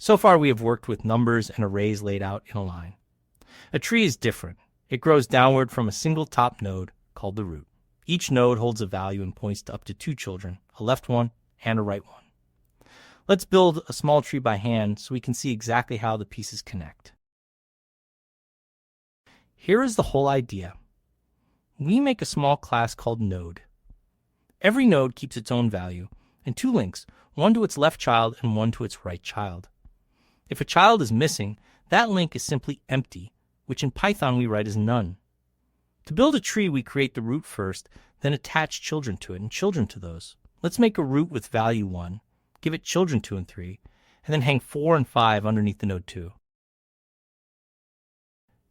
So far we have worked with numbers and arrays laid out in a line. A tree is different. It grows downward from a single top node called the root. Each node holds a value and points to up to 2 children, a left one and a right one. Let's build a small tree by hand so we can see exactly how the pieces connect. Here is the whole idea. We make a small class called node. Every node keeps its own value and 2 links, one to its left child and one to its right child. If a child is missing, that link is simply empty, which in Python we write as none. To build a tree, we create the root first, then attach children to it and children to those. Let's make a root with value 1, give it children 2 and 3, and then hang 4 and 5 underneath the node 2.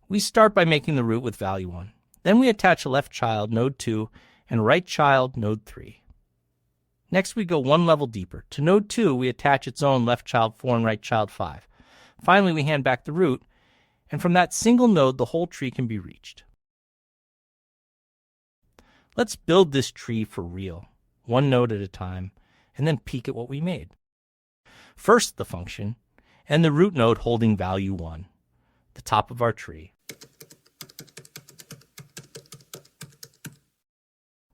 We start by making the root with value 1. Then we attach a left child, node 2, and right child, node 3. Next we go one level deeper. To node 2, we attach its own left child 4 and right child 5. Finally, we hand back the root, and from that single node, the whole tree can be reached. Let's build this tree for real, one node at a time, and then peek at what we made. First, the function, and the root node holding value 1, the top of our tree.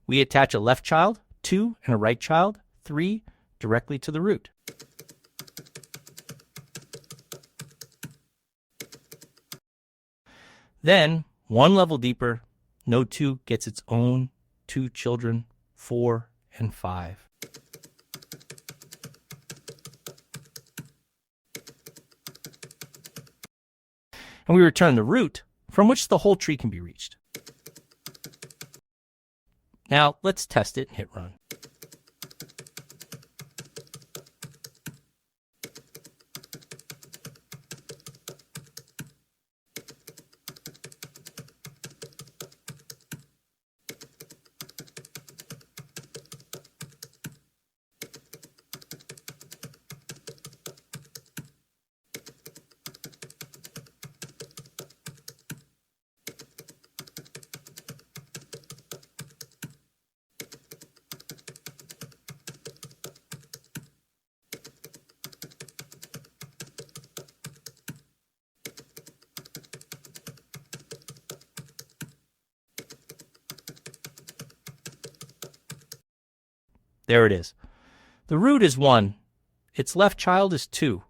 We attach a left child, 2, and a right child, 3, directly to the root. Then, one level deeper, node 2 gets its own 2 children, 4 and 5. And we return the root, from which the whole tree can be reached. Now, let's test it and hit run. There it is. The root is 1, its left child is 2,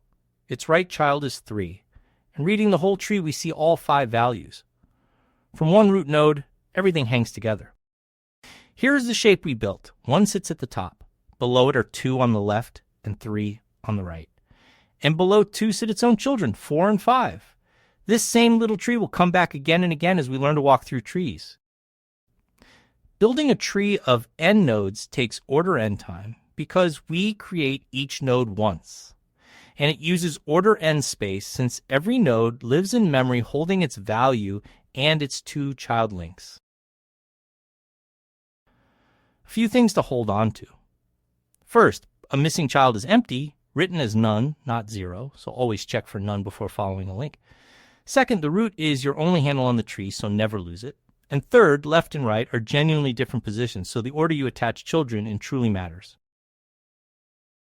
its right child is 3, and reading the whole tree we see all 5 values. From one root node, everything hangs together. Here is the shape we built. 1 sits at the top. Below it are 2 on the left and 3 on the right. And below 2 sit its own children, 4 and 5. This same little tree will come back again and again as we learn to walk through trees. Building a tree of n nodes takes order n time because we create each node once. And it uses order n space since every node lives in memory holding its value and its 2 child links. A few things to hold on to. First, a missing child is empty, written as none, not 0, so always check for none before following a link. Second, the root is your only handle on the tree, so never lose it. And third, left and right are genuinely different positions, so the order you attach children in truly matters.